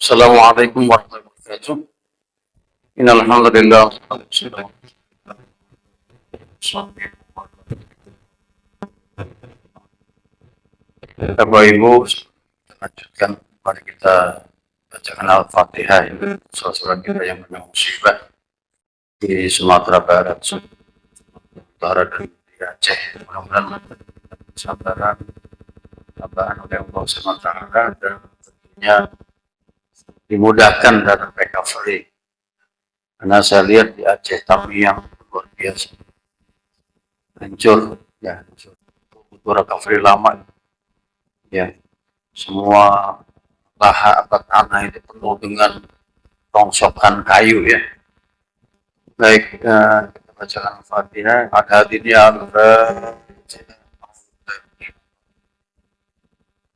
Assalamualaikum warahmatullahi wabarakatuh. Innal hamdalillah. Bapak Ibu, lanjutkan mari kita bacakan Al-Fatihah ya. Saudara kita yang memang musibah di Sumatera Barat, Sumatera Utara dan di Aceh. Mudah-mudahan kesabaran, tambahan oleh Allah SWT dan tentunya dimudahkan dalam recovery. Karena saya lihat di Aceh tapi yang luar biasa hancur ya, butuh recovery lama ya. Semua lahan atau tanah itu penuh dengan rongsokan kayu ya. Baik, kita bacakan Al-Fatihah. Ada hadinya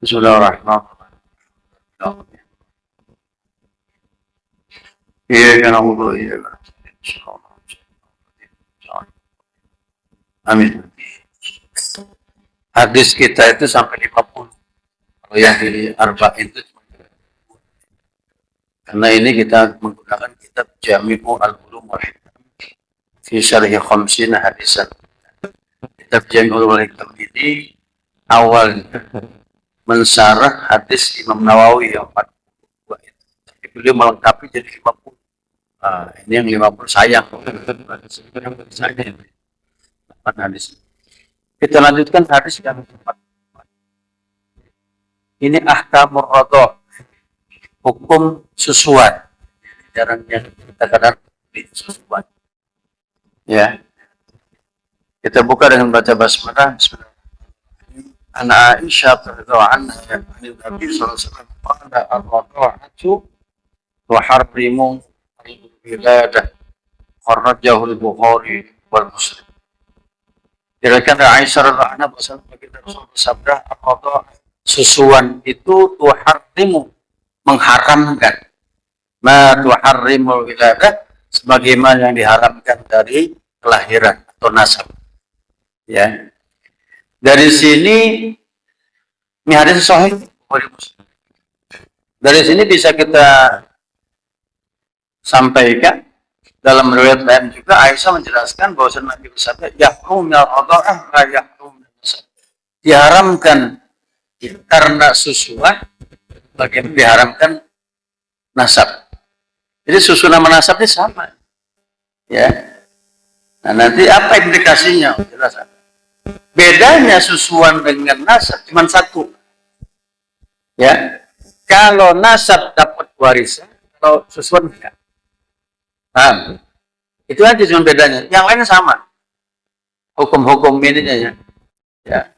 Bismillahirrahmanirrahim. Iya kan Allah iya kan. Amin. Hadis kita itu sampai 50. Kalau yang di Arba'in itu karena ini kita menggunakan kitab Jami'u Al-Ulum wal Hikam fi syarhi khamsina hadisan. Kitab Jami'u Al-Ulum wal Hikam ini awal mensarah hadis Imam Nawawi yang 42 itu. Tapi beliau melengkapi jadi 50. Nah, ini yang 50 sayang. Sayang. 8 hadis. Kita lanjutkan hadis yang keempat. Ini ahkamur radha, hukum susuan. Jarang yang kita kadang susuan. Ya. Kita buka dengan baca basmalah. Bismillahirrahmanirrahim. Ana Aisyah radhiyallahu anha ya Nabi sallallahu alaihi wasallam qala ar-radha'atu tuharrimu al-wiladah. Kharrajahu al-Bukhari wal Muslim. Diriwayatkan dari Aisyah radhiyallahu anha bahwa baginda Rasul bersabda, ar-radha' susuan itu tuharrimu mengharamkan ma tuharrimul wiladah sebagaimana yang diharamkan dari kelahiran atau nasab. Ya. Dari sini ini hadis sahih Bukhari Muslim. Dari sini bisa kita sampaikan dalam riwayat lain juga Aisyah menjelaskan bahwa Nabi bersabda yahrum min radha'ah la yahrum min nasab. Diharamkan karena susuan bagian diharamkan nasab. Jadi susu nama nasab ini sama. Ya. Nah, nanti apa implikasinya? Jelas. Bedanya susuan dengan nasab cuma satu. Ya. Kalau nasab dapat warisan, kalau susuan enggak. Paham? Itu aja cuma bedanya. Yang lainnya sama. Hukum-hukum ininya ya. Ya.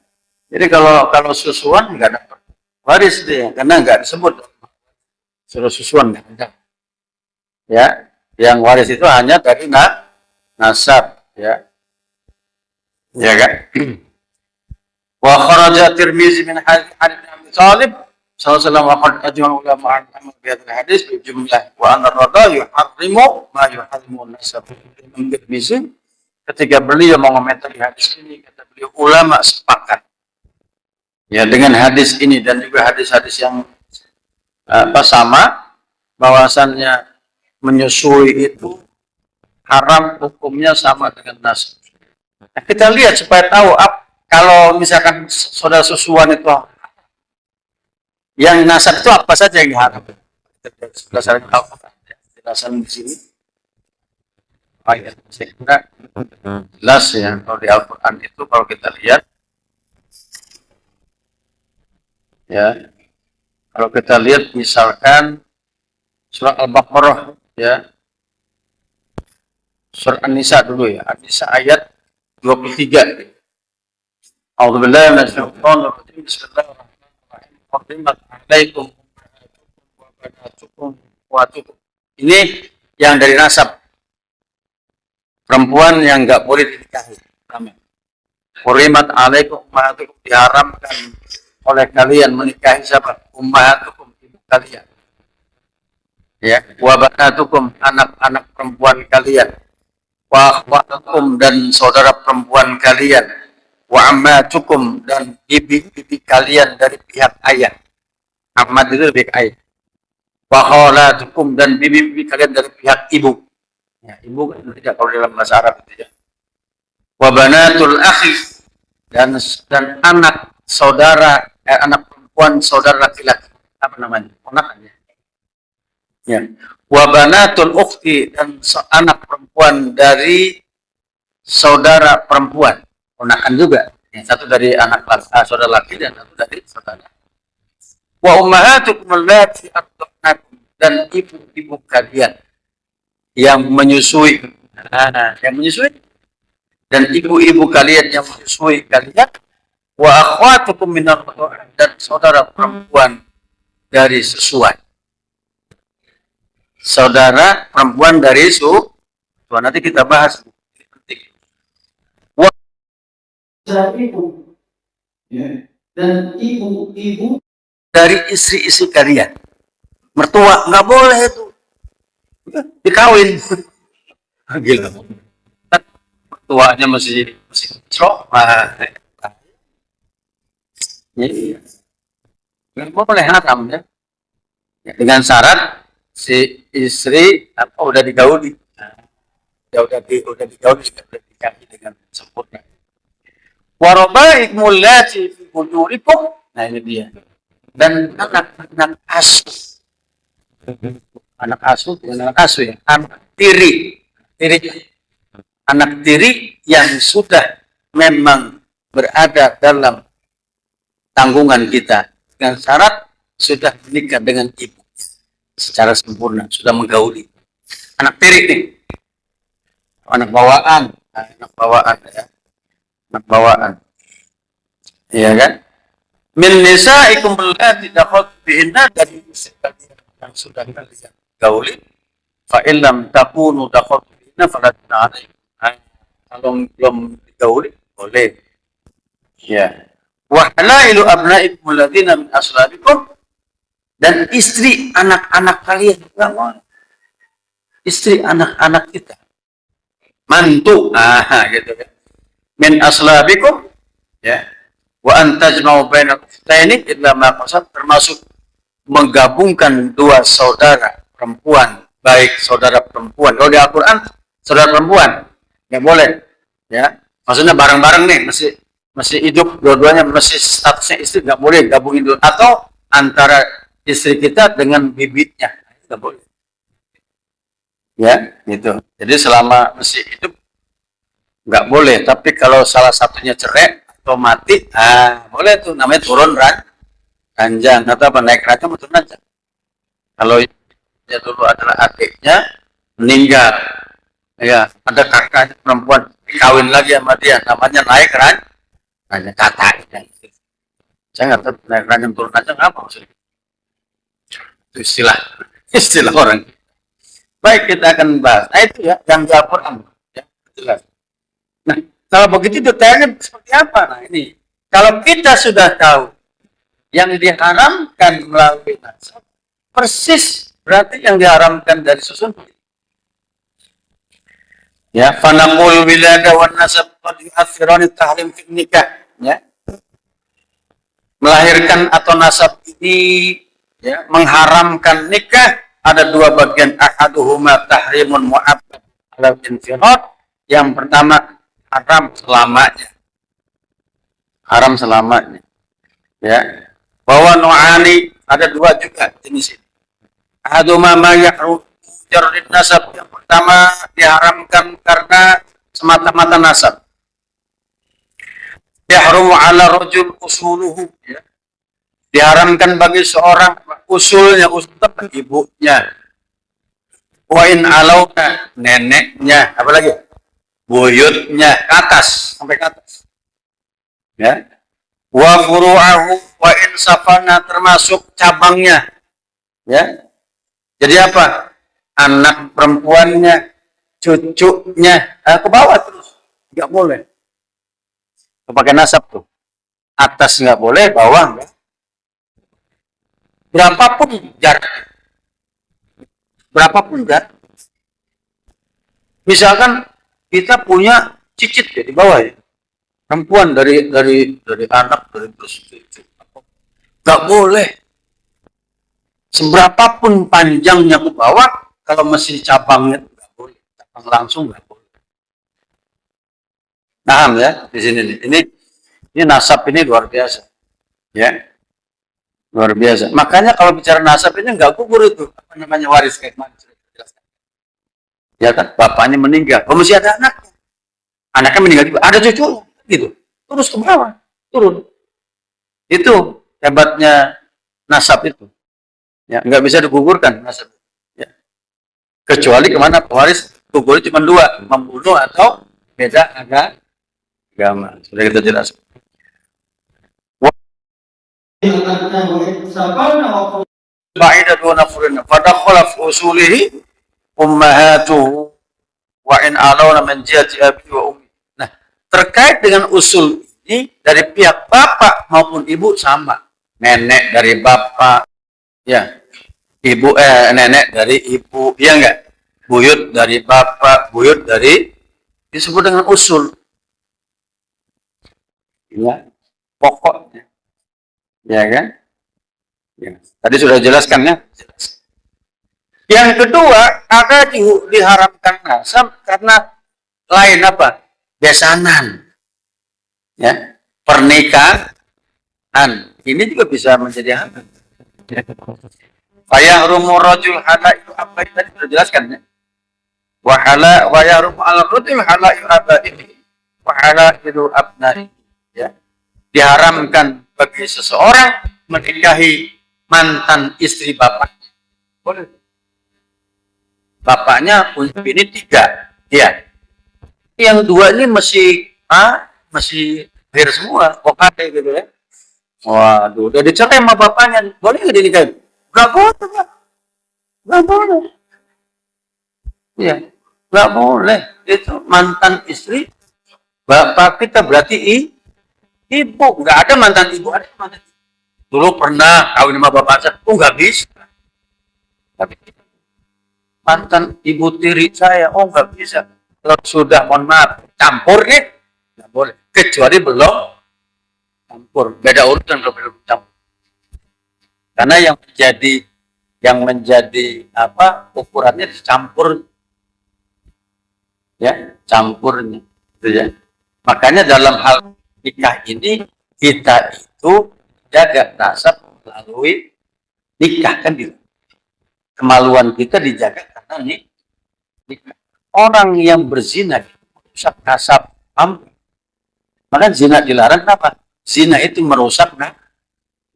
Jadi kalau susuan enggak dapat waris dia karena enggak disebut suruh susuan enggak ada. Ya, yang waris itu hanya dari nasab ya. Ya kan? Wa kharaja Tirmizi min hadits Abi Thalib sallallahu alaihi wasallam ajma ulama an bi hadzal hadis bi jumlah wa anna radha yuharrimu ma yuharrimu nasab. Tirmizi ketika beliau mengomentari hadis ini kata beliau ulama sepakat ya dengan hadis ini dan juga hadis-hadis yang sama bahwasannya menyusui itu haram hukumnya sama dengan nasab. Nah, kita lihat supaya tahu kalau misalkan saudara susuan itu yang nasab itu apa saja yang haram. Berdasarkan penjelasan di sini. Ayat saya kira jelas ya kalau di Al-Quran itu kalau kita lihat ya kalau kita lihat misalkan surah Al-Baqarah ya surah An-Nisa dulu ya An-Nisa ayat 23. A'udzubillahi minasyaitonir rajim. Bismillahirrahmanirrahim. Qaddimat 'alaikum wa banatukum wa tukum. Ini yang dari nasab perempuan yang enggak boleh dinikahi. Qaddimat 'alaikum ummahatukum diharamkan oleh kalian menikahi siapa? Ummahatukum ibu kalian. Ya, wa banatukum anak-anak perempuan kalian. Wa akhwatukum dan saudara perempuan kalian. Wa ammatukum dan bibi-bibi kalian dari pihak ayah. Ammat itu dari ayah. wa khalatukum dan bibi-bibi kalian dari pihak ibu. Ya, ibu kan tidak kalau dalam bahasa Arab itu ya. Wa banatul akhi dan anak saudara anak perempuan saudara laki-laki apa namanya? Ponakan ya. Ya. Wa banatul ukhti dan anak perempuan dari saudara perempuan, ponakan juga. Yang satu dari anak saudara laki dan satu dari saudara. Wa ummahatukum allati arda'nakum dan ibu-ibu kalian yang menyusui. Yang menyusui dan ibu-ibu kalian yang menyusui kalian. Wa akhwatukum minar dan saudara perempuan dari sesuai. Saudara perempuan dari nanti kita bahas. Ibu ya. Dan ibu-ibu dari istri-istri kalian, mertua nggak boleh itu dikawin. Gila, mertuanya masih cok, jadi nggak boleh, haram ya. Dengan syarat si istri udah digauli, udah digauli, sudah dikawin dengan sempurna. Warabaikumul lati fi hujurikum. Nah ini dia. Dan anak asuh. Anak asuh ya. Anak tiri. Anak tiri yang sudah memang berada dalam tanggungan kita dengan syarat sudah menikah dengan ibu secara sempurna, sudah menggauli. Anak tiri nih. Anak bawaan ya. Anak bawaan, iya kan? Min nisaikum allati dakhaltum bihinna dari istri yang sudah kalian gauli, fa in lam takunu dakhaltum bihinna fala junah alaikum. Kalau belum digauli boleh. Ya. Wa halailu abnaikum alladzina min aslabikum dan istri anak-anak kalian juga boleh. Istri anak-anak kita. Mantu, gitu kan. Min aslabikum ya wa antajma'u bainal ukhtaini illa ma qasad, termasuk menggabungkan dua saudara perempuan, baik saudara perempuan kalau di Al-Qur'an saudara perempuan nggak boleh ya, maksudnya bareng-bareng nih masih hidup dua-duanya, masih statusnya istri, nggak boleh gabungin dulu, atau antara istri kita dengan bibitnya nggak boleh ya gitu. Jadi selama masih hidup nggak boleh, tapi kalau salah satunya cerai atau mati, boleh tuh, namanya turun ranjang atau apa, naik ranjang turun ranjang. Kalau dia dulu adalah adiknya meninggal, ya ada kakaknya perempuan kawin lagi sama dia, namanya naik ranjang, kakaknya. Saya nggak tahu naik ranjang turun ranjang apa maksudnya. Itu istilah orang. Baik, kita akan bahas. Itu ya yang di Al-Quran, ya jelas. Nah, kalau begitu detailnya seperti apa? Nah, ini kalau kita sudah tahu yang diharamkan melalui nasab, persis berarti yang diharamkan dari susun. Ya, fanaqul wilada wan nasab qad yu'athirani tahrim fi nikah, ya. Melahirkan atau nasab ini ya mengharamkan nikah, ada dua bagian, ahaduhuma tahrimun mu'abbad ala infirad. Yang pertama haram selamanya ya, bahwa nu'ani ada dua juga jenis ini. Ahaduma ma yahrum jarrid nasab, yang pertama diharamkan karena semata-mata nasab. Yahrumu ala rajul usuluhu ya. Diharamkan bagi seorang usulnya, usul ibunya. Wa in alauka, neneknya, apalagi buyutnya, ke atas, sampai ke atas ya. Wa furu'ahu wa insafana, termasuk cabangnya ya. Jadi apa? Anak perempuannya, cucunya, ke bawah terus nggak boleh. Pakai nasab tuh, atas nggak boleh, bawah nggak. Berapapun jarak, misalkan kita punya cicit ya di bawah ya, perempuan dari anak, dari cucu, nggak boleh Seberapapun panjangnya ke bawah, kalau masih cabangnya nggak boleh, cabang langsung nggak boleh. Paham ya di sini nih. Ini nasab ini luar biasa, ya luar biasa. Makanya kalau bicara nasab ini nggak gugur itu apa namanya waris kayak mana sudah dijelaskan. Ya kan, bapaknya meninggal, oh masih ada anaknya meninggal juga, ada cucu, gitu, terus ke bawah, turun. Itu hebatnya nasab itu. Ya, nggak bisa digugurkan nasab. Ya. Kecuali kemana pewaris gugur cuma dua, membunuh atau beda agama. Sudah kita jelaskan. Ba'idah dua nafurin, pada kholaf usulihi ummahatuhu wa in alawna min jihati abi wa ummi. Nah, terkait dengan usul ini dari pihak bapak maupun ibu sama. Nenek dari bapak, ya. Ibu nenek dari ibu, iya enggak? Buyut dari bapak, buyut dari disebut dengan usul. Ya, pokoknya. Ya kan? Ya. Tadi sudah jelaskan ya? Jelas. Yang kedua, ada diharamkan nasab karena lain apa? Besanan. Ya, pernikahan. Ini juga bisa menjadi haram. Fayahrumu rajul halailu abai, tadi sudah jelaskan ya. Wa yahrumu ala rajul halailu abaihi wa halailu abnai. Ya. Diharamkan bagi seseorang menikahi mantan istri bapaknya. Boleh. Bapaknya punya bini 3. Ya. Yang 2 ini masih lahir semua, OKT gitu ya. Waduh, udah dicerai sama bapaknya, boleh nggak dinikahin? Nggak boleh, Pak. Nggak boleh. Iya, nggak boleh. Itu mantan istri bapak kita, berarti ibu. Nggak ada mantan ibu, ada mantan ibu. Dulu pernah kawin sama bapak saya, oh nggak bisa. Tapi mantan ibu tiri saya, oh nggak bisa. Kalau sudah, mohon maaf, campur nih, nggak boleh. Kecuali belum campur, beda urutan belum campur. Karena yang menjadi apa ukurannya dicampur, ya campurnya, gitu ya. Makanya dalam hal nikah ini kita itu jaga nasab melalui nikah kan gitu. Kemaluan kita dijaga karena nikah. Orang yang berzina merusak nasab, maka zina dilarang. Kenapa? Zina itu merusak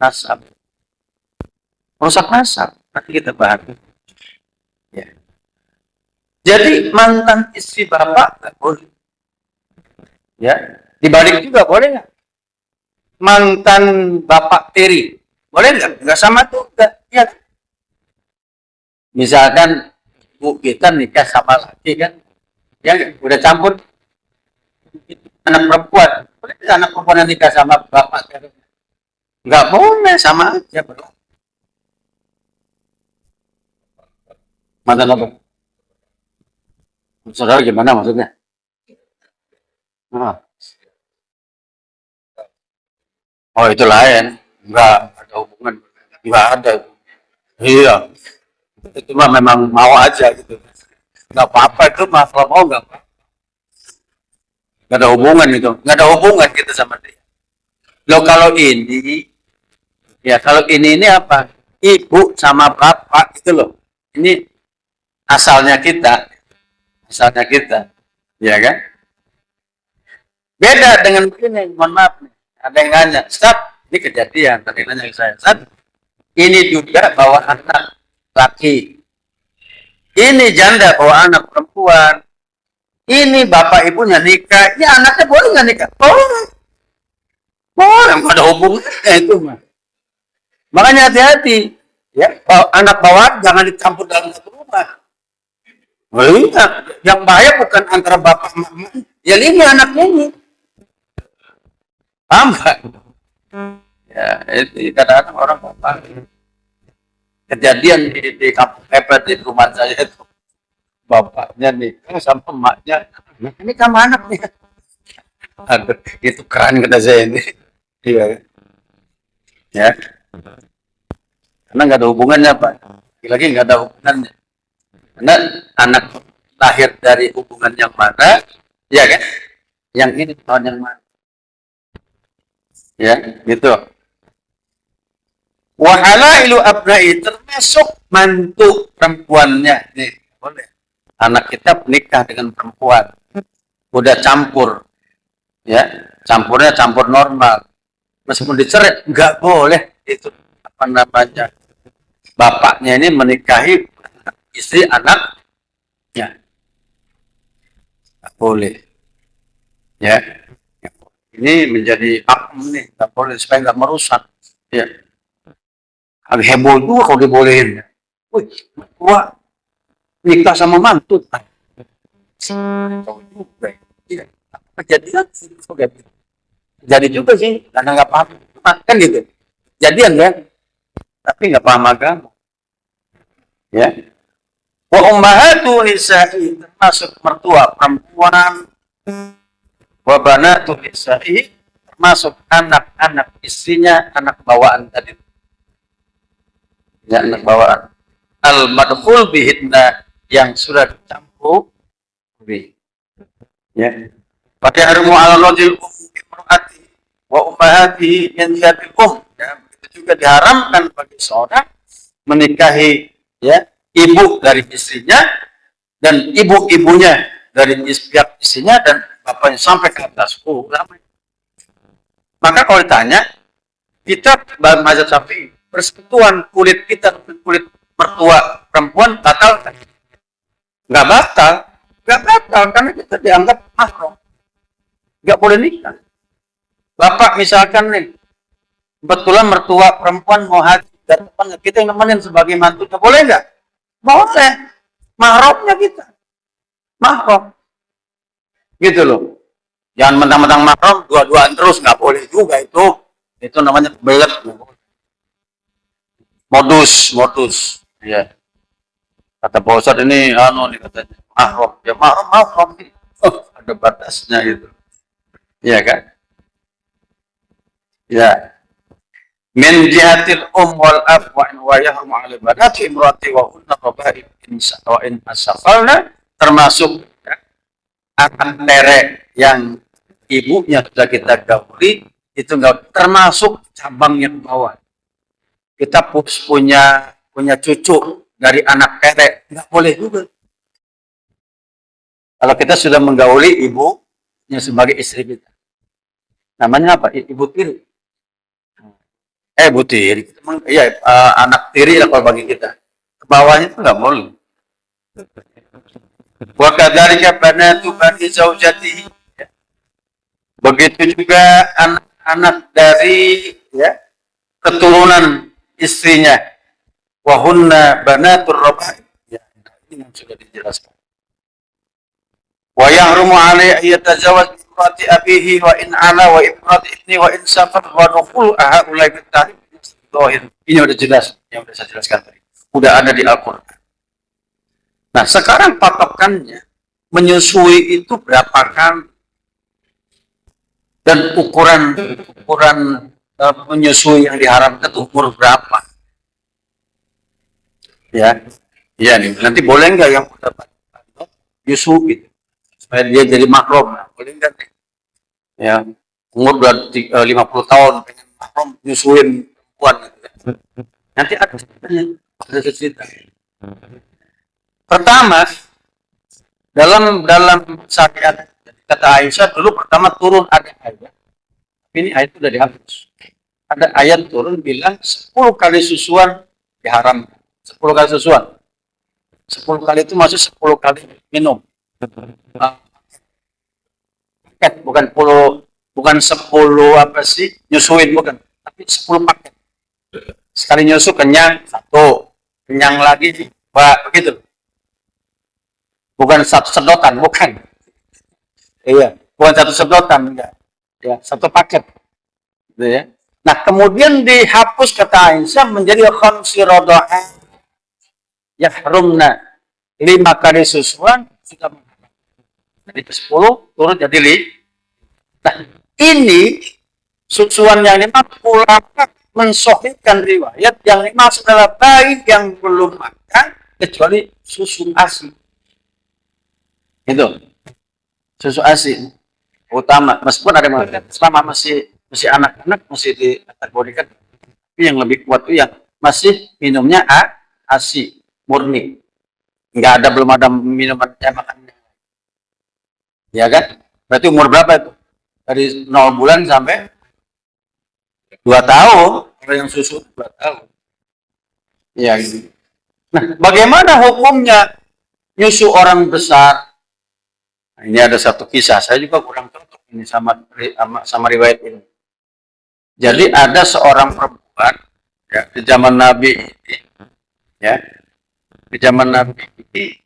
nasab. Merusak nasab. Nanti kita bahas. Ya. Jadi mantan istri bapak nggak boleh. Ya, dibalik juga boleh nggak? Mantan bapak tiri boleh nggak? Nggak sama tuh, nggak. Ya. Misalkan bu kita nikah sama laki kan, ya udah campur anak perempuan, boleh anak perempuan yang nikah sama bapak tiri? Nggak boleh, sama aja bro. Mantan apa? Saudara gimana maksudnya? Ah. Oh itu lain, nggak ada hubungan, nggak ada. Iya, itu mah memang mau aja gitu. Nggak apa-apa itu mah, kalau mau nggak ada hubungan itu, nggak ada hubungan kita sama dia. Lo kalau ini apa? Ibu sama bapak itu loh. Ini asalnya kita, ya kan? Beda dengan begini, mohon maaf nih. Ada yang nanya, Ustaz, ini kejadian, tadi nanya ke saya, Ustaz, ini juga bawa anak laki, ini janda bawa anak perempuan, ini bapak ibunya nikah, ini anaknya boleh nggak nikah? Boleh, nggak ada hubungannya itu mah. Makanya hati-hati, ya, anak bawaan jangan dicampur dalam satu rumah. Oh, iya. Yang bahaya bukan antara bapak sama emak, ya ini anaknya ini. Paham nggak? Ya, itu kadang-kadang orang bapak. Kejadian di kampung Pepet di rumah saya itu, bapaknya nikah sama emaknya, ini sama anaknya. Aduh, itu keren kata saya ini. Iya. Ya. Karena nggak ada hubungannya, Pak. Lagi nggak ada hubungannya. Karena anak lahir dari hubungan yang mana, ya kan? Yang ini tahun yang mana? Ya, gitu. Wa halailu abna'i, termasuk mantu perempuannya. Nih, boleh. Anak kita menikah dengan perempuan. Udah campur. Ya, campurnya campur normal. Meskipun dicerai, nggak boleh. Itu apa namanya? Bapaknya ini menikahi istri anaknya. Nggak boleh. Ya. Ini menjadi pakem nih. Nggak boleh, supaya nggak merusak. Ya. Agak heboh juga kalau dibolehin. Wih, tua nikah sama mantu. Iya. Kejadian jadi juga sih, karena nggak paham kan gitu. Jadian kan, tapi nggak paham agama. Ya. Wa ummahatu nisa'i, termasuk mertua perempuan. Wa banatu nisa'i, termasuk anak-anak istrinya, anak bawaan tadi. Ya, anak bawaan. Al-madkhul bihinna, yang sudah dicampur. Ya. Pada harumu ala rajul imraati wa ummahatihi min jihatil ya, begitu juga diharamkan bagi seorang menikahi ya ibu dari istrinya dan ibu-ibunya dari pihak istrinya dan bapaknya sampai ke atas. Maka kalau ditanya, kita mazhab Syafi'i, persekutuan kulit kita dengan kulit mertua perempuan batal? Nggak batal, karena kita dianggap mahram. Nggak boleh nikah. Bapak misalkan nih, kebetulan mertua perempuan mau haji, datang kita yang nemenin sebagai mantunya, boleh nggak? Boleh. Mahramnya kita. Mahram. Gitu loh. Jangan mentang-mentang mahram, dua-duaan terus, nggak boleh juga itu. Itu namanya belet. Modus. Ya. Kata Pak Ustadz ini, nih katanya, mahram. Ya mahram. Ada batasnya itu. Ya kan? Ya. Min jihatil wal ab wa yahrum 'ala banati imrati wa hunna qaba'i in asafalna, termasuk ya, anak tere yang ibunya sudah kita gauli, itu enggak termasuk cabang yang bawah. Kita punya cucu dari anak tere, enggak boleh juga. Kalau kita sudah menggauli ibunya sebagai istri kita. Namanya apa? Ibu tiri. Ibu tiri. Iya, anak tiri lah kalau bagi kita. Ke bawahnya itu nggak boleh. Wa kadzalika banatu bani zaujatihi. Begitu juga anak-anak dari ya keturunan istrinya. Wa hunna banatur rabai. Ya, ini yang sudah dijelaskan. Wa yahrumu alaihi yatazawwaj imrati abihi wa in ala wa imrati ibni wa in safar wa nuqul haulai bitarif zahir. Ini udah jelas, yang udah saya jelaskan tadi. Udah ada di Al-Qur'an. Nah, sekarang patokannya menyusui itu berapa kan dan ukuran menyusui yang diharamkan itu umur berapa? Ya. Iya nih, nanti boleh nggak yang udah nyusu gitu? Supaya dia jadi mahram, boleh nggak nih? Ya, umur udah 50 tahun pengen mahram nyusuin perempuan gitu. Nanti ada cerita. Pertama, dalam syariat kata Aisyah dulu pertama turun ada ayat. Ini ayat itu sudah dihapus. Ada ayat turun bilang 10 kali susuan diharamkan. 10 kali susuan. 10 kali itu maksud 10 kali minum. Paket, bukan 10 apa sih nyusuin, bukan, tapi 10 paket. Sekali nyusu kenyang, 1, kenyang lagi 2, begitu. Bukan 1 sedotan, bukan. Iya, bukan 1 sedotan, enggak. Ya, 1 paket. Gitu ya. Nah, kemudian dihapus kata Aisyah menjadi khamsi radha'ah yahrumna, 5 kali susuan sudah jadi 10 turun jadi 5. Nah, ini susuan yang 50 mensahihkan riwayat yang dimaksud adalah bayi yang belum makan kecuali susu ASI. Itu susu ASI utama. Meskipun ada yang mengatakan selama masih anak-anak masih dikategorikan, tapi yang lebih kuat itu yang masih minumnya ASI murni. Belum ada minuman makan. Ya kan? Berarti umur berapa itu? Dari 0 bulan sampai 2 tahun. Kalau yang susu 2 tahun. Ya, gitu. Nah, bagaimana hukumnya nyusu orang besar? Nah, ini ada satu kisah. Saya juga kurang cocok ini sama riwayat ini. Jadi ada seorang perempuan ya, di zaman Nabi ini, ya, di zaman Nabi ini,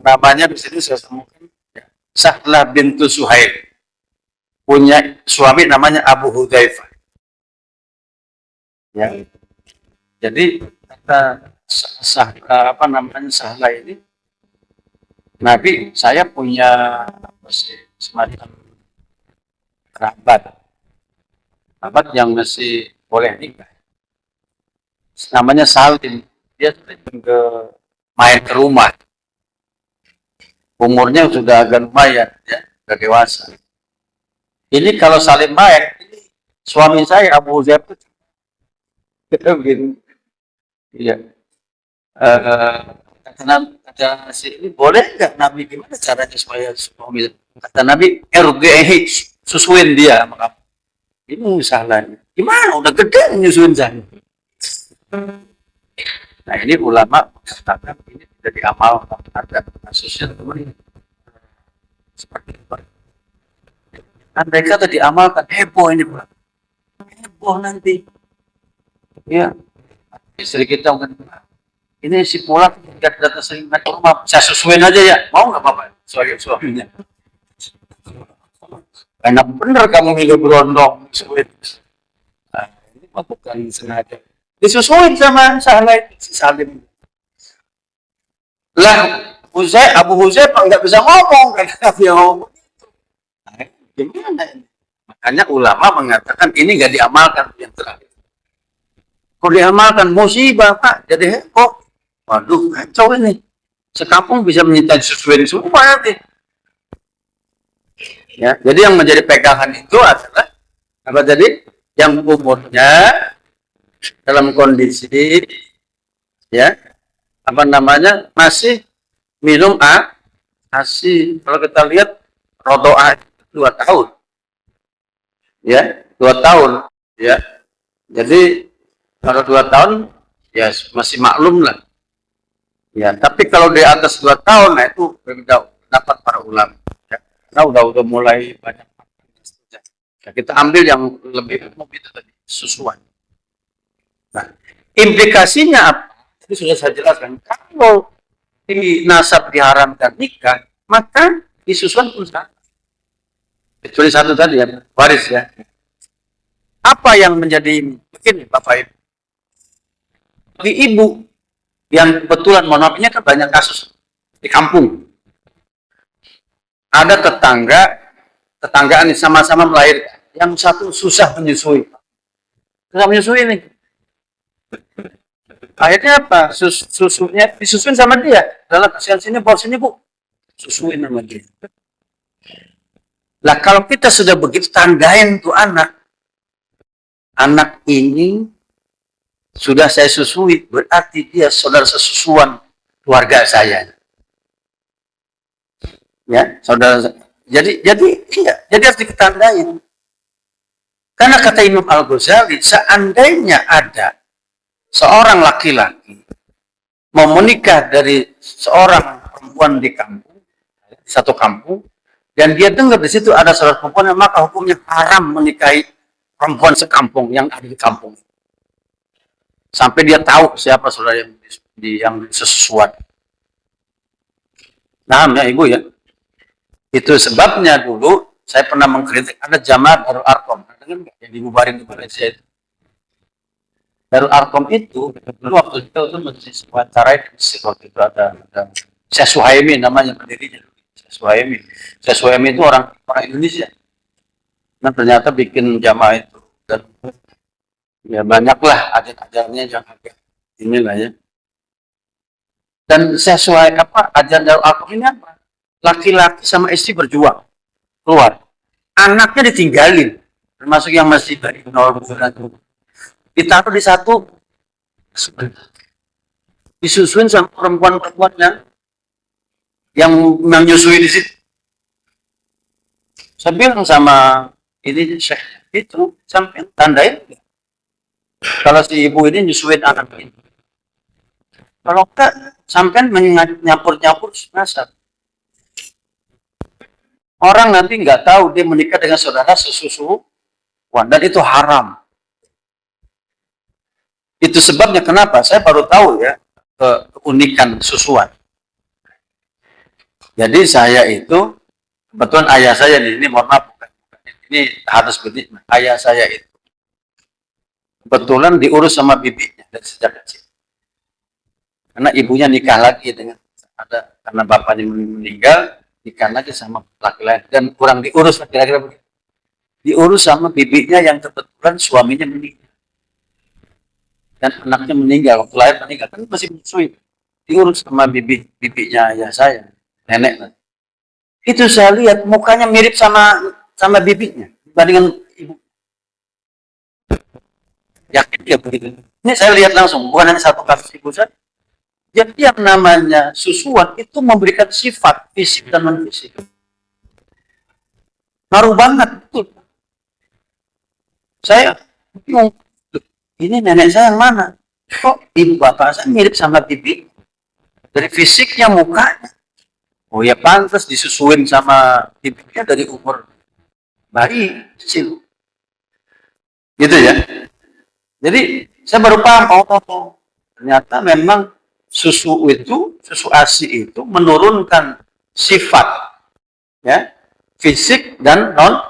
namanya di sini saya temukan ya, Sahlah bintu Suhail, punya suami namanya Abu Hudzaifah. Ya, jadi kata Sahlah ini, Nabi, saya punya semacam kerabat yang masih boleh nikah. Namanya Salim. Dia sering main ke rumah. Umurnya sudah agak lumayan, ya, sudah dewasa. Ini kalau Salim main, ini suami saya Abu Hudzaifah begini. Iya. Kata si ini, boleh nggak Nabi, gimana caranya supaya suami? Kata Nabi, RGH, susuin dia sama kamu. Ini salahnya. Gimana? Udah gede nyusuin saya. Nah, ini ulama mengatakan ini tidak diamalkan. Ada kasusnya teman seperti itu. Andai kata diamalkan, heboh ini, Pak. Heboh nanti. Ya, istri kita mungkin, ini si Pulak tidak datang sering ke rumah, saya susuin aja ya, mau nggak Bapak? Suaminya. Enak bener kamu hidup berondong, susuin. Nah, ini bukan sengaja. Disusuin sama si Salim. Lah, Abu Hudzaifah nggak bisa ngomong, kan dia ngomong. Nah, gimana ini? Makanya ulama mengatakan ini nggak diamalkan yang terakhir. Kalau diamalkan musibah Pak, jadi heboh. Waduh, kacau ini. Sekampung bisa menyita susuin semua nanti. Ya, jadi yang menjadi pegangan itu adalah apa tadi? Yang umurnya dalam kondisi ya apa namanya masih minum ASI. Kalau kita lihat rodoah 2 tahun, ya 2 tahun, ya. Jadi kalau 2 tahun ya masih maklum lah. Ya, tapi kalau di atas 2 tahun, nah itu berbeda pendapat para ulama. Ya. Nah, udah mulai banyak. Ya, kita ambil yang lebih umum itu tadi, susuan. Nah, implikasinya apa? Tadi sudah saya jelaskan. Kalau di nasab diharamkan nikah, maka di susuan pun sama. Kecuali satu tadi ya, waris ya. Apa yang menjadi begini, Bapak Ibu? Bagi ibu yang kebetulan, mohon maaf, ini kan banyak kasus di kampung. Ada tetanggaan sama-sama melahirkan. Yang satu susah menyusui. Susah menyusui nih. Akhirnya apa? Susunya disusuin sama dia. Dalam kasihan sini, bawa sini Bu. Susuin sama dia. Lah kalau kita sudah begitu tandain tuh anak ini sudah saya susui, berarti dia saudara sesusuan keluarga saya. Ya, saudara. Jadi iya, jadi harus diketandain. Karena kata Imam Al-Ghazali, seandainya ada seorang laki-laki mau menikah dari seorang perempuan di kampung, di satu kampung, dan dia dengar di situ ada saudara perempuan, maka hukumnya haram menikahi perempuan sekampung yang ada di kampung. Sampai dia tahu siapa saudara yang sesuatu. Nah, ya Ibu ya. Itu sebabnya dulu saya pernah mengkritik ada jamaah Darul Arqam. Dengar nggak yang dibubarin di Malaysia itu? Darul Arqam itu dulu waktu itu masih sebuah cara di Mesir, waktu itu ada Syekh Suhaimi namanya pendirinya. Syekh Suhaimi itu orang Indonesia. Nah ternyata bikin jamaah itu dan ya banyaklah ajaran-ajarannya yang agak inilah ya. Dan sesuai apa ajaran Darul Arqam ini apa? Laki-laki sama istri berjuang keluar, anaknya ditinggalin, termasuk yang masih dari nol bulan ditaruh di satu, disusuin sama perempuan-perempuan yang menyusui di situ. Saya bilang sama ini Syekh itu sampai tandain kalau si ibu ini nyusuin anak ini. Kalau enggak sampai nyampur-nyampur nasab. Orang nanti nggak tahu dia menikah dengan saudara sesusuan dan itu haram. Itu sebabnya kenapa saya baru tahu ya keunikan susuan. Jadi saya itu kebetulan ayah saya ini mohon maaf ini harus begini, ayah saya itu kebetulan diurus sama bibinya dari sejak kecil. Karena ibunya nikah lagi dengan ada karena bapaknya meninggal, nikah lagi sama laki-laki dan kurang diurus kira-kira begitu. Diurus sama bibinya yang kebetulan suaminya meninggal. Dan anaknya meninggal, waktu lahir meninggal kan masih menyusui. Diurus sama bibinya ayah saya, nenek. Itu saya lihat mukanya mirip sama bibinya dibandingkan ibu. Yakin ya begitu. Ini saya lihat langsung, bukan hanya satu kasus ibu saya. Jadi yang namanya susuan itu memberikan sifat fisik dan non fisik. Ngaruh banget betul. Saya bingung. Ini nenek saya yang mana? Kok ibu bapak saya mirip sama bibi? Dari fisiknya, mukanya. Oh ya pantas disusuin sama bibinya dari umur bayi kecil. Gitu ya. Jadi saya baru paham, oh ternyata memang susu ASI itu menurunkan sifat ya fisik dan non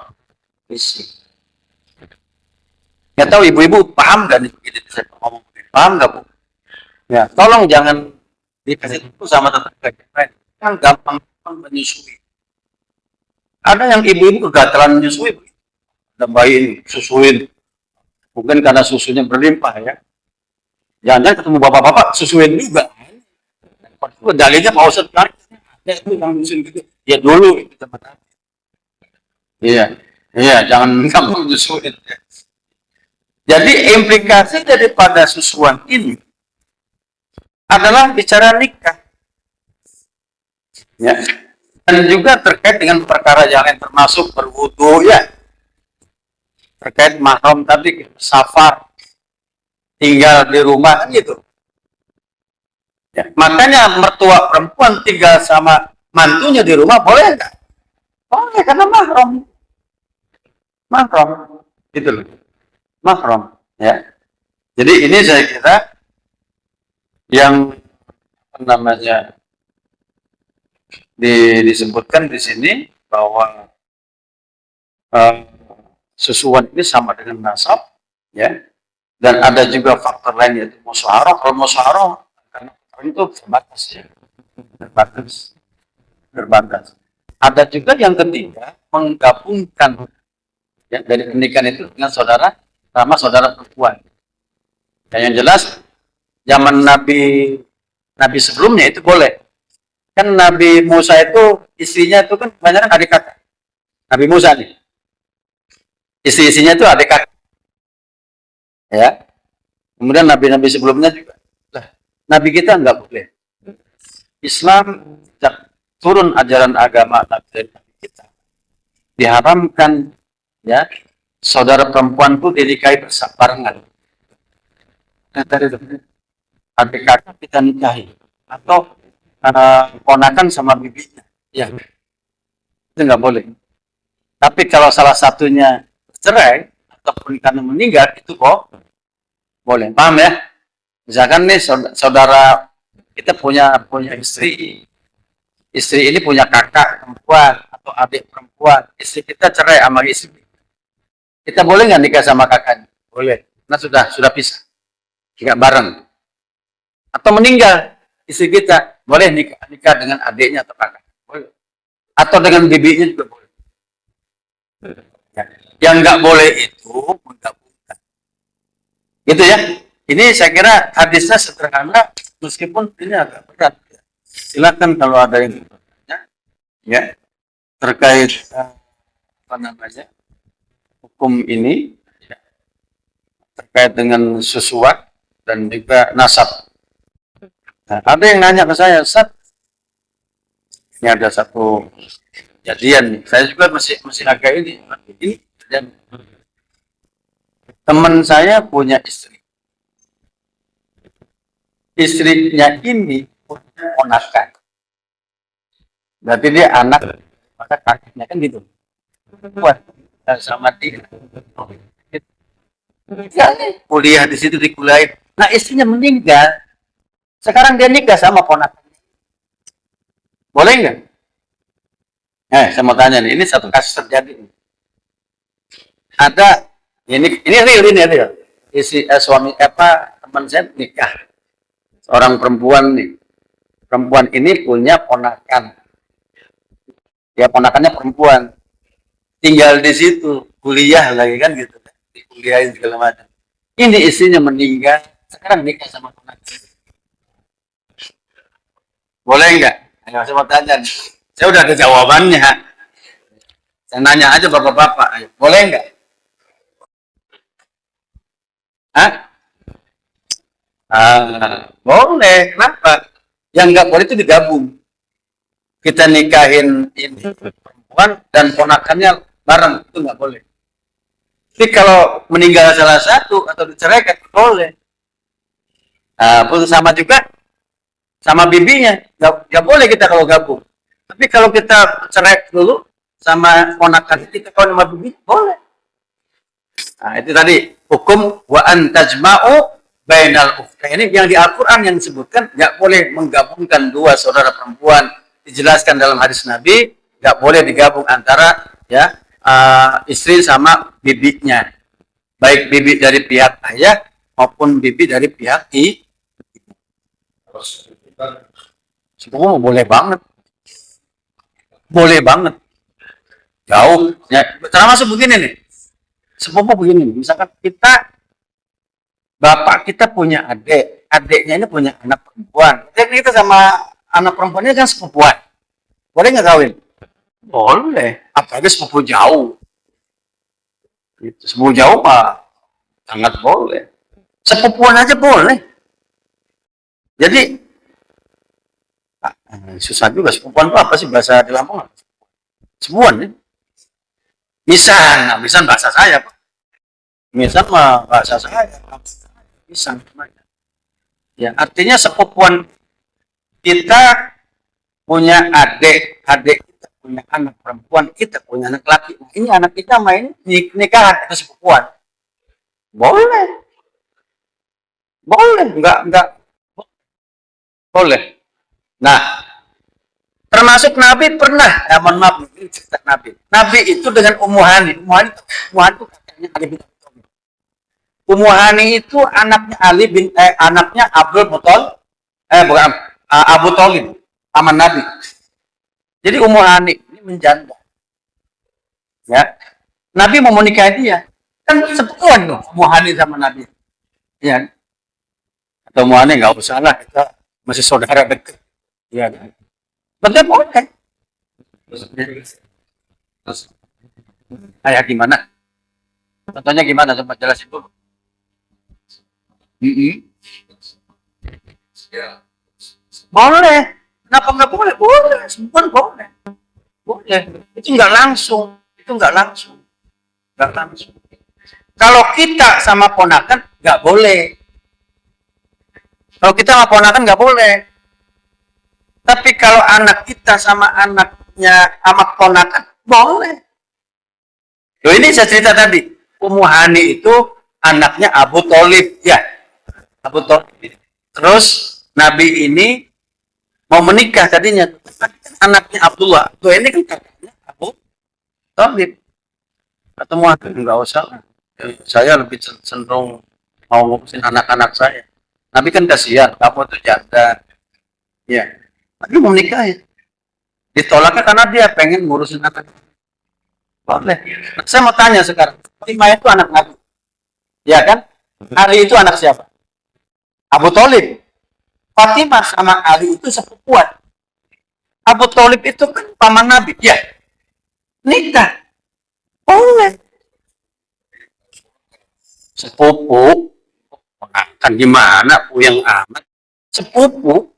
fisik. Nggak tahu ibu-ibu paham nggak nih begitu saya ngomong? Paham nggak Bu? Ya, tolong jangan dikasih itu sama tetangga yang gampang menyusui. Ada yang ibu-ibu kegatalan menyusui, ada bayi susuin, mungkin karena susunya berlimpah ya. Jangan-jangan ketemu bapak-bapak susuin juga. Dalilnya mau sekali, itu yang menyusuin gitu. Ya dulu itu teman-teman. Iya, jangan gampang menyusuin. Jadi implikasi daripada susuan ini adalah bicara nikah. Ya. Dan juga terkait dengan perkara yang lain termasuk berwudu ya. Terkait mahram tadi, safar, tinggal di rumah kan gitu. Ya. Makanya mertua perempuan tinggal sama mantunya di rumah boleh nggak? Boleh karena mahram. Mahram. Gitu loh. Mahram ya. Jadi ini saya kira yang apa namanya disebutkan di sini bahwa susuan ini sama dengan nasab ya, dan ada juga faktor lain yaitu musyawarah. Kalau musyawarah karena itu terbatas ya, terbatas. Ada juga yang ketiga menggabungkan ya, dari pernikahan itu dengan saudara sama saudara perempuan. Dan yang jelas zaman Nabi sebelumnya itu boleh. Kan Nabi Musa itu istrinya itu kan banyak adik kakak. Nabi Musa nih. Istri-istrinya itu adik kakak. Ya. Kemudian nabi-nabi sebelumnya juga. Nah, Nabi kita enggak boleh. Islam turun ajaran agama Nabi kita. Diharamkan ya saudara perempuan itu dinikahi bersabarengan. Adik kakak kita nikahi atau ponakan sama bibinya, ya itu nggak boleh. Tapi kalau salah satunya cerai ataupun karena meninggal itu kok boleh. Paham ya? Misalkan nih saudara kita punya istri ini punya kakak perempuan atau adik perempuan, istri kita cerai sama istri kita, boleh nggak nikah sama kakaknya? Boleh. Nah sudah pisah, nggak bareng. Atau meninggal istri kita, boleh nikah dengan adiknya atau kakak, boleh. Atau dengan bibinya juga boleh. Ya. Yang nggak boleh itu menggabungkan. Gitu ya. Ini saya kira hadisnya sederhana, meskipun ini agak berat. Silakan kalau ada yang bertanya, ya terkait apa namanya hukum ini, ya, terkait dengan susuat dan juga nasab. Nah, ada yang nanya ke saya, Ustaz, ini ada satu kejadian nih. Saya juga masih agak ini dan teman saya punya istri. Istrinya ini punya ponakan. Berarti dia anak, maka kakaknya kan gitu. Buat sama dia. Ya, kuliah di situ dikuliahin. Nah, istrinya meninggal. Sekarang dia nikah sama ponakan. Boleh nggak? Saya mau tanya nih, ini satu kasus terjadi. Ada ini real. Suami teman saya nikah. Seorang perempuan nih. Perempuan ini punya ponakan. Ya ponakannya perempuan. Tinggal di situ, kuliah lagi kan gitu. Dikuliahin segala macam. Ini istrinya meninggal, sekarang nikah sama ponakan. Boleh nggak? Saya mau tanya nih. Saya udah ada jawabannya. Saya nanya aja bapak-bapak, boleh nggak? Boleh. Kenapa? Yang nggak boleh itu digabung. Kita nikahin ini perempuan dan ponakannya bareng, itu nggak boleh. Tapi kalau meninggal salah satu atau diceraikan, boleh. Putus sama juga sama bibinya, nggak boleh kita kalau gabung. Tapi kalau kita cerai dulu sama ponakan kita, kalau sama bibi, boleh. Nah, itu tadi hukum wa antajma'u bainal ukhtaini. Ini yang di Al-Quran yang disebutkan nggak boleh menggabungkan dua saudara perempuan. Dijelaskan dalam hadis Nabi, nggak boleh digabung antara ya istri sama bibinya, baik bibi dari pihak ayah maupun bibi dari pihak ibu. Sepupu boleh banget, jauh. Ya, termasuk begini nih, sepupu begini. Misalkan bapak kita punya adiknya ini punya anak perempuan. Jadi kita sama anak perempuannya kan sepupuan. Boleh nggak kawin? Boleh. Apalagi sepupu jauh. Sepupu jauh mah sangat boleh. Sepupuan aja boleh. Jadi susah juga sepupuan itu apa sih bahasa di Lampung? Sepupuan ya. Misan bahasa saya, Pak. Misan mah bahasa saya. Misan. Ya, artinya sepupuan kita punya adik kita punya anak perempuan, kita punya anak laki. Ini anak kita main nikahan atau sepupuan. Boleh. Enggak boleh. Nah, termasuk Nabi pernah, mohon maaf, ini cerita Nabi. Nabi itu dengan Ummu Hani. Ummu Hani itu kakaknya Ali bin Abi Thalib. Ummu Hani itu anaknya bukan Abu Thalib, paman Nabi. Jadi Ummu Hani ini menjanda. Ya. Nabi mau menikah dia. Kan sepupuan loh Ummu Hani sama Nabi. Ya. Atau Ummu Hani enggak usah lah, kita masih saudara dekat. Ya. Betul boleh. Ayah gimana? Contohnya gimana? Coba jelasin dulu. Boleh. Kenapa nggak boleh? Boleh. Sepupuan boleh. Boleh. Itu nggak langsung. Kalau kita sama ponakan nggak boleh. Kalau kita sama ponakan nggak boleh. Tapi kalau anak kita sama anaknya sama ponakan boleh. Loh, ini saya cerita tadi. Ummu Hani itu anaknya Abu Thalib, ya. Abu Thalib. Terus Nabi ini mau menikah tadinya. Anaknya Abdullah. Tuh ini kan kakaknya Abu Thalib. Ketemu aku nggak usah. Saya lebih cenderung mau ngurusin anak-anak saya. Nabi kan kasihan, kamu tuh janda. Ya. Nabi mau menikah ya. Ditolaknya karena dia pengen ngurusin anak. Boleh. Nah, saya mau tanya sekarang, Fatimah itu anak Nabi, ya kan? Ali itu anak siapa? Abu Thalib. Fatimah sama Ali itu sepupuan. Abu Thalib itu kan paman Nabi, ya nikah. Boleh. Sepupu, akan gimana puyeng amat? Sepupu,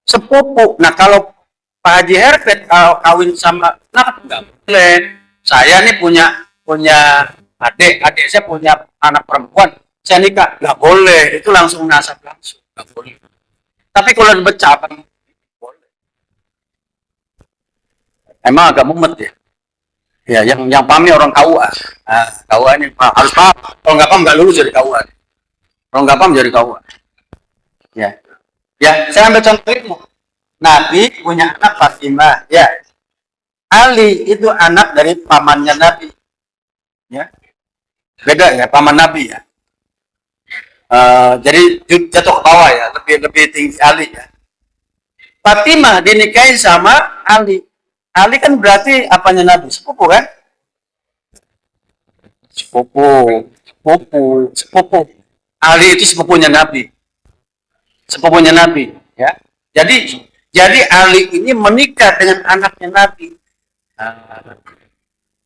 sepupu. Nah kalau Pak Haji Herpet kalau kawin sama, nah nggak boleh. Saya nih punya adik saya punya anak perempuan, saya nikah, nggak boleh. Itu langsung nasab langsung, nggak boleh. Tapi kalau bercabang, boleh. Emang agak mumet ya. Ya, yang pahamnya orang KUA. Nah, KUA ini harus paham. Kalau nggak paham nggak lulus jadi KUA. Kalau nggak paham jadi KUA. Ya, ya. Saya ambil contoh itu. Nabi punya anak Fatimah. Ya, Ali itu anak dari pamannya Nabi. Ya, beda ya paman Nabi ya. Jadi jatuh ke bawah ya, lebih tinggi Ali ya. Fatimah dinikahi sama Ali. Ali kan berarti apanya Nabi? Sepupu kan? Sepupu. Ali itu sepupunya Nabi. Sepupunya Nabi, ya. Jadi Ali ini menikah dengan anaknya Nabi.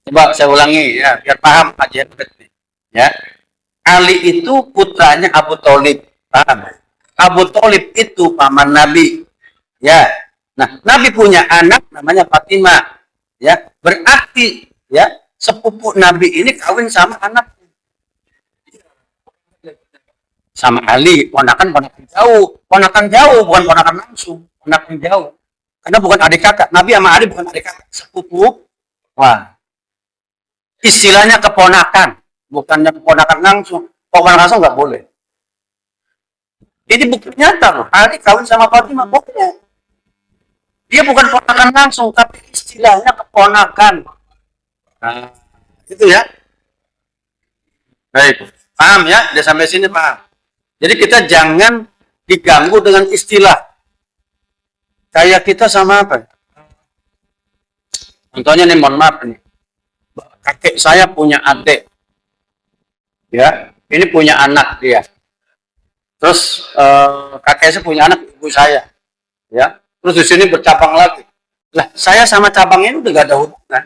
Coba saya ulangi ya, biar paham aja. Ya. Ali itu putranya Abu Thalib. Paham? Abu Thalib itu paman Nabi. Ya. Nah, Nabi punya anak namanya Fatimah. Ya, berarti ya sepupu Nabi ini kawin sama anak sama Ali, ponakan jauh, bukan ponakan langsung, ponakan jauh. Karena bukan adik kakak. Nabi sama Ali bukan adik kakak, sepupu. Wah, istilahnya keponakan, bukannya keponakan langsung. Keponakan langsung nggak boleh. Ini bukti nyata loh. Ali kawin sama Fatimah, boleh. Dia bukan ponakan langsung, tapi istilahnya keponakan. Nah, itu ya. Baik, paham ya? Dia sampai sini paham. Jadi kita jangan diganggu dengan istilah. Kayak kita sama apa? Contohnya nih, mohon maaf nih. Kakek saya punya adik. Ya, ini punya anak dia. Terus kakek saya punya anak ibu saya. Ya. Terus di sini bercabang lagi. Lah, saya sama cabang ini udah gak ada hubungan.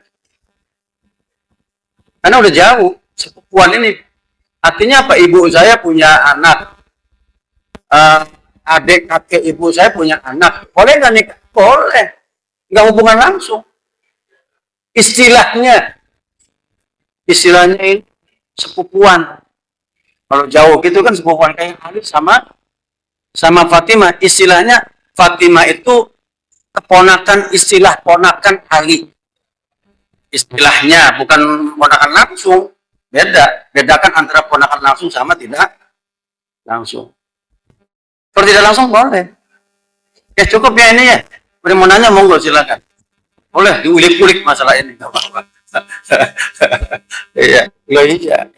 Karena udah jauh. Sepupuan ini. Artinya apa? Ibu saya punya anak. Adik kakek ibu saya punya anak. Boleh nggak nikah? Boleh. Nggak hubungan langsung. Istilahnya ini sepupuan. Kalau jauh gitu kan sepupuan kayak Ali sama Fatimah. Istilahnya Fatimah itu keponakan, istilah ponakan Ali. Istilahnya bukan ponakan langsung. Bedakan antara ponakan langsung sama tidak langsung. Kalau tidak langsung boleh. Ya cukup ya ini ya. Beri mau nanya monggo silakan. Boleh diulik-ulik masalah ini, nggak apa-apa. Iya, iya.